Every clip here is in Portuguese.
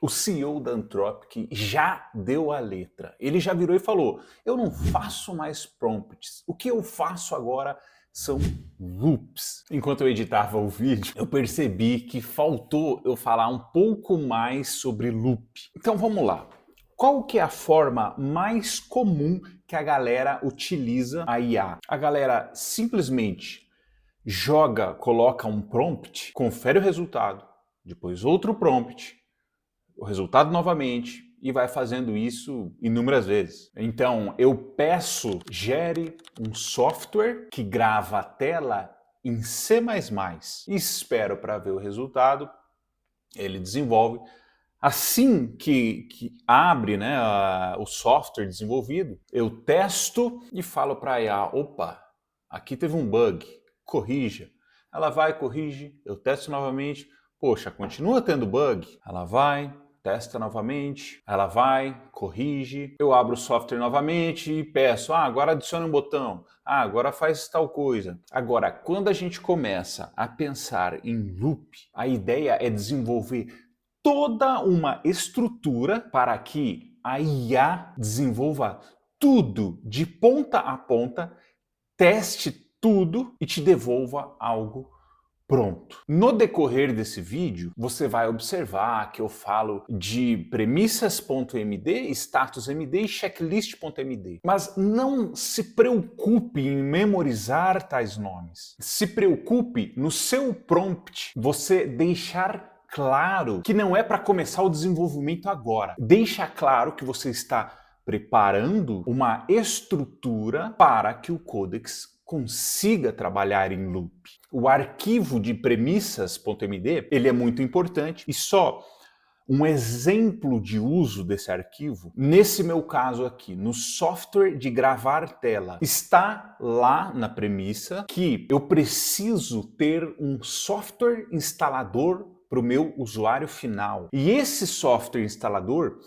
O CEO da Anthropic já deu a letra. Ele já virou e falou: eu não faço mais prompts. O que eu faço agora são loops. Enquanto eu editava o vídeo, eu percebi que faltou eu falar um pouco mais sobre loop. Então vamos lá. Qual que é a forma mais comum que a galera utiliza a IA? A galera simplesmente coloca um prompt, confere o resultado, depois outro prompt, o resultado novamente, e vai fazendo isso inúmeras vezes. Então, eu peço, gere um software que grava a tela em C++, espero para ver o resultado, ele desenvolve. Assim que abre, né, o software desenvolvido, eu testo e falo para a IA, opa, aqui teve um bug, corrija. Ela vai, corrige, eu testo novamente, poxa, continua tendo bug. Ela vai, testa novamente, ela vai, corrige, eu abro o software novamente e peço, agora adiciona um botão, agora faz tal coisa. Agora, quando a gente começa a pensar em loop, a ideia é desenvolver toda uma estrutura para que a IA desenvolva tudo de ponta a ponta, teste tudo e te devolva algo pronto. No decorrer desse vídeo, você vai observar que eu falo de premissas.md, status.md e checklist.md. Mas não se preocupe em memorizar tais nomes. Se preocupe no seu prompt você deixar claro que não é para começar o desenvolvimento agora. Deixa claro que você está preparando uma estrutura para que o Codex consiga trabalhar em loop. O arquivo de premissas.md, ele é muito importante e só um exemplo de uso desse arquivo, nesse meu caso aqui, no software de gravar tela, está lá na premissa que eu preciso ter um software instalador para o meu usuário final. E esse software instalador,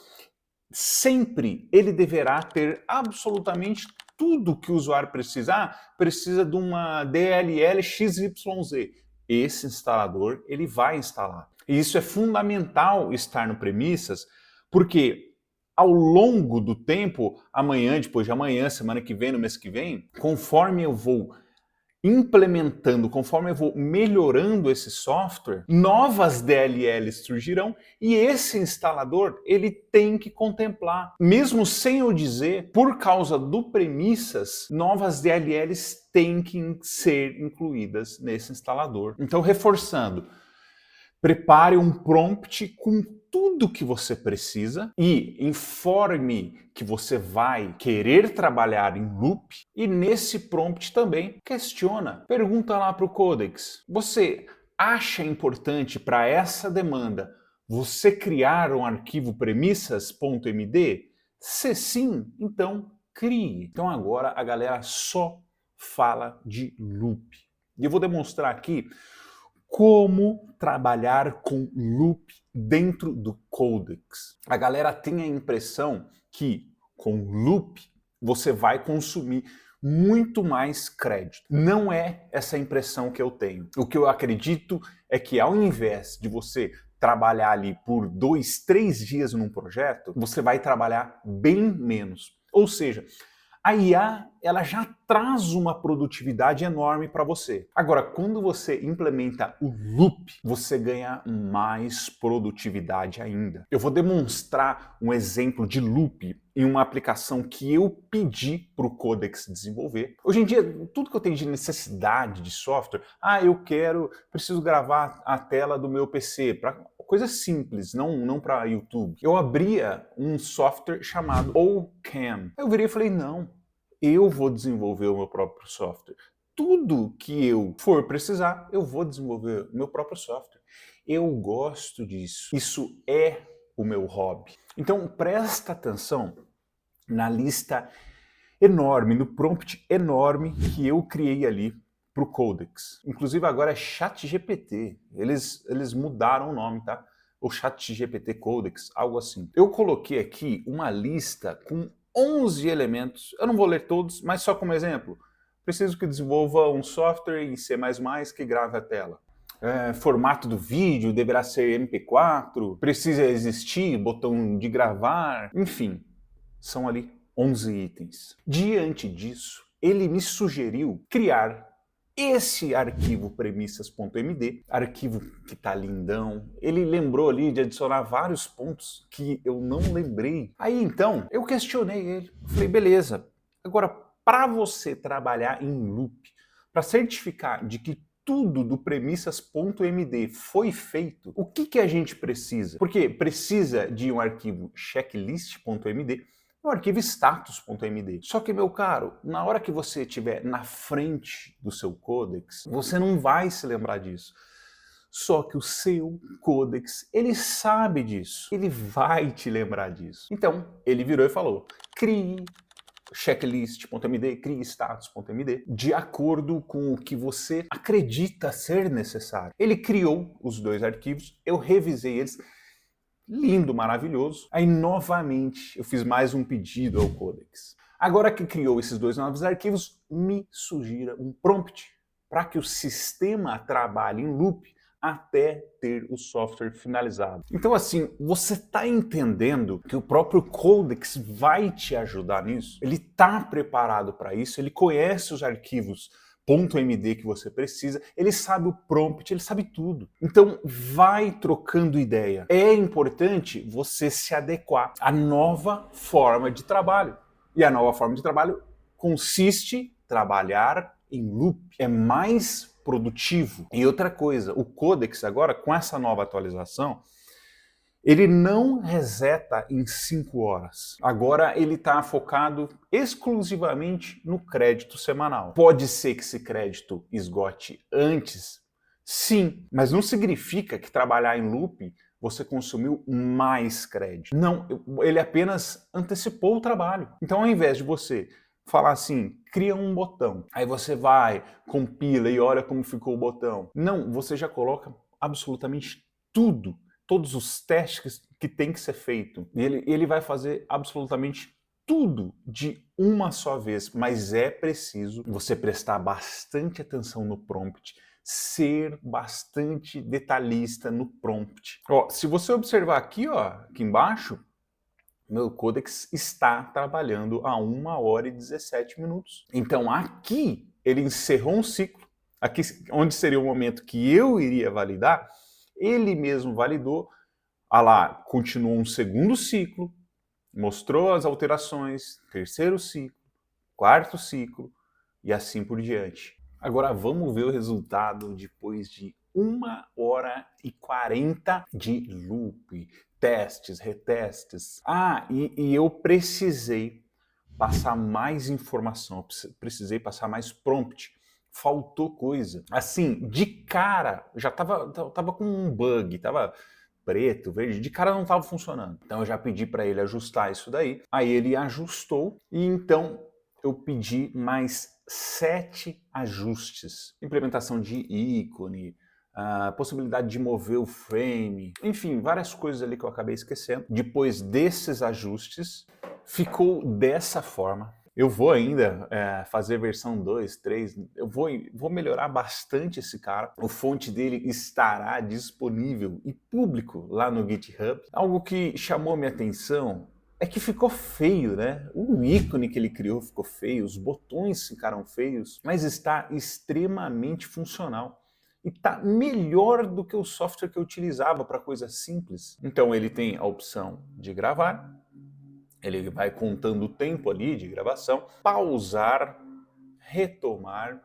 sempre ele deverá ter absolutamente tudo que o usuário precisa. Precisa de uma DLL XYZ. Esse instalador ele vai instalar. E isso é fundamental estar no Premissas, porque ao longo do tempo, amanhã, depois de amanhã, semana que vem, no mês que vem, conforme eu vou implementando, conforme eu vou melhorando esse software, novas DLLs surgirão e esse instalador ele tem que contemplar. Mesmo sem eu dizer, por causa do premissas, novas DLLs têm que ser incluídas nesse instalador. Então, reforçando, prepare um prompt com tudo que você precisa e informe que você vai querer trabalhar em loop e nesse prompt também questiona. Pergunta lá para o Codex. Você acha importante para essa demanda você criar um arquivo premissas.md? Se sim, então crie. Então agora a galera só fala de loop. E eu vou demonstrar aqui como trabalhar com loop dentro do Codex. A galera tem a impressão que com loop você vai consumir muito mais crédito. Não é essa a impressão que eu tenho. O que eu acredito é que ao invés de você trabalhar ali por 2, 3 dias num projeto, você vai trabalhar bem menos. Ou seja, a IA ela já traz uma produtividade enorme para você. Agora, quando você implementa o loop, você ganha mais produtividade ainda. Eu vou demonstrar um exemplo de loop em uma aplicação que eu pedi para o Codex desenvolver. Hoje em dia, tudo que eu tenho de necessidade de software, preciso gravar a tela do meu PC, para coisa simples, não para YouTube. Eu abria um software chamado OCam. Eu virei e falei, não, eu vou desenvolver o meu próprio software. Tudo que eu for precisar, eu vou desenvolver o meu próprio software. Eu gosto disso. Isso é o meu hobby. Então presta atenção na lista enorme, no prompt enorme que eu criei ali para o Codex. Inclusive agora é ChatGPT. Eles mudaram o nome, tá? O ChatGPT Codex, algo assim. Eu coloquei aqui uma lista com 11 elementos. Eu não vou ler todos, mas só como exemplo. Preciso que desenvolva um software em C++ que grave a tela. formato do vídeo deverá ser MP4, precisa existir botão de gravar, enfim, são ali 11 itens. Diante disso, ele me sugeriu criar esse arquivo premissas.md, arquivo que tá lindão. Ele lembrou ali de adicionar vários pontos que eu não lembrei. Aí então, eu questionei ele. Falei, beleza, agora para você trabalhar em loop, para certificar de que tudo do premissas.md foi feito, o que a gente precisa? Porque precisa de um arquivo checklist.md, o arquivo status.md. Só que, meu caro, na hora que você estiver na frente do seu codex, você não vai se lembrar disso. Só que o seu codex, ele sabe disso. Ele vai te lembrar disso. Então, ele virou e falou, crie checklist.md, crie status.md, de acordo com o que você acredita ser necessário. Ele criou os dois arquivos, eu revisei eles, lindo, maravilhoso. Aí, novamente, eu fiz mais um pedido ao Codex. Agora que criou esses dois novos arquivos, me sugira um prompt para que o sistema trabalhe em loop até ter o software finalizado. Então, assim, você está entendendo que o próprio Codex vai te ajudar nisso? Ele está preparado para isso, ele conhece os arquivos .md que você precisa, ele sabe o prompt, ele sabe tudo. Então vai trocando ideia. É importante você se adequar à nova forma de trabalho. E a nova forma de trabalho consiste em trabalhar em loop. É mais produtivo. E outra coisa, o Codex agora, com essa nova atualização, ele não reseta em 5 horas. Agora ele está focado exclusivamente no crédito semanal. Pode ser que esse crédito esgote antes? Sim, mas não significa que trabalhar em loop você consumiu mais crédito. Não, ele apenas antecipou o trabalho. Então, ao invés de você falar assim, cria um botão, aí você vai, compila e olha como ficou o botão. Não, você já coloca absolutamente tudo, todos os testes que tem que ser feito. Ele vai fazer absolutamente tudo de uma só vez, mas é preciso você prestar bastante atenção no prompt, ser bastante detalhista no prompt. Ó, se você observar aqui, ó, aqui embaixo, meu Codex está trabalhando a 1 hora e 17 minutos. Então aqui ele encerrou um ciclo, aqui onde seria o momento que eu iria validar, ele mesmo validou, lá, continuou um segundo ciclo, mostrou as alterações, terceiro ciclo, quarto ciclo e assim por diante. Agora vamos ver o resultado depois de 1 hora e 40 de loop, testes, retestes. E eu precisei passar mais informação, precisei passar mais prompt. Faltou coisa. Assim, de cara, já tava com um bug, tava preto, verde, de cara não estava funcionando. Então eu já pedi para ele ajustar isso daí. Aí ele ajustou e então eu pedi mais 7 ajustes. Implementação de ícone, a possibilidade de mover o frame, enfim, várias coisas ali que eu acabei esquecendo. Depois desses ajustes, ficou dessa forma. Eu vou ainda fazer versão 2, 3, eu vou melhorar bastante esse cara. O fonte dele estará disponível e público lá no GitHub. Algo que chamou minha atenção é que ficou feio, né? O ícone que ele criou ficou feio, os botões ficaram feios, mas está extremamente funcional. E está melhor do que o software que eu utilizava para coisas simples. Então ele tem a opção de gravar, ele vai contando o tempo ali de gravação, pausar, retomar,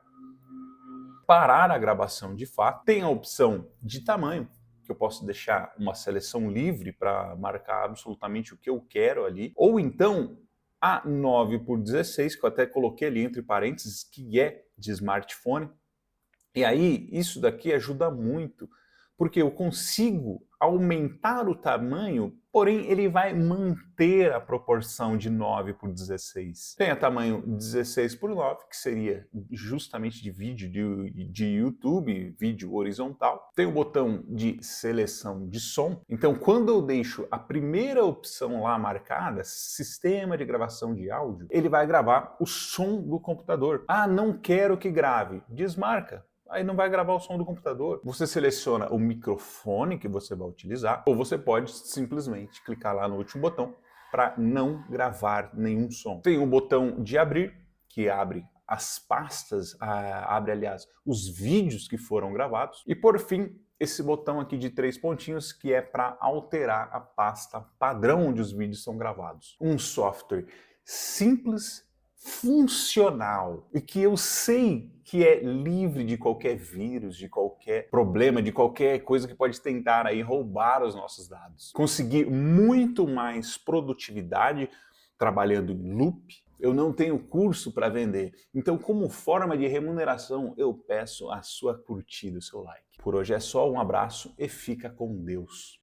parar a gravação de fato. Tem a opção de tamanho, que eu posso deixar uma seleção livre para marcar absolutamente o que eu quero ali. Ou então a 9x16, que eu até coloquei ali entre parênteses, que é de smartphone. E aí isso daqui ajuda muito, porque eu consigo aumentar o tamanho, porém ele vai manter a proporção de 9x16. Tem o tamanho 16x9, que seria justamente de vídeo de YouTube, vídeo horizontal. Tem o botão de seleção de som. Então quando eu deixo a primeira opção lá marcada, sistema de gravação de áudio, ele vai gravar o som do computador. Não quero que grave. Desmarca. aí não vai gravar o som do computador. Você seleciona o microfone que você vai utilizar, ou você pode simplesmente clicar lá no último botão para não gravar nenhum som. Tem um botão de abrir, que abre as pastas, aliás, os vídeos que foram gravados. E por fim, esse botão aqui de 3 pontinhos, que é para alterar a pasta padrão onde os vídeos são gravados. Um software simples, funcional e que eu sei que é livre de qualquer vírus, de qualquer problema, de qualquer coisa que pode tentar aí roubar os nossos dados. Conseguir muito mais produtividade trabalhando em loop. Eu não tenho curso para vender, então como forma de remuneração eu peço a sua curtida, o seu like. Por hoje é só, um abraço e fica com Deus.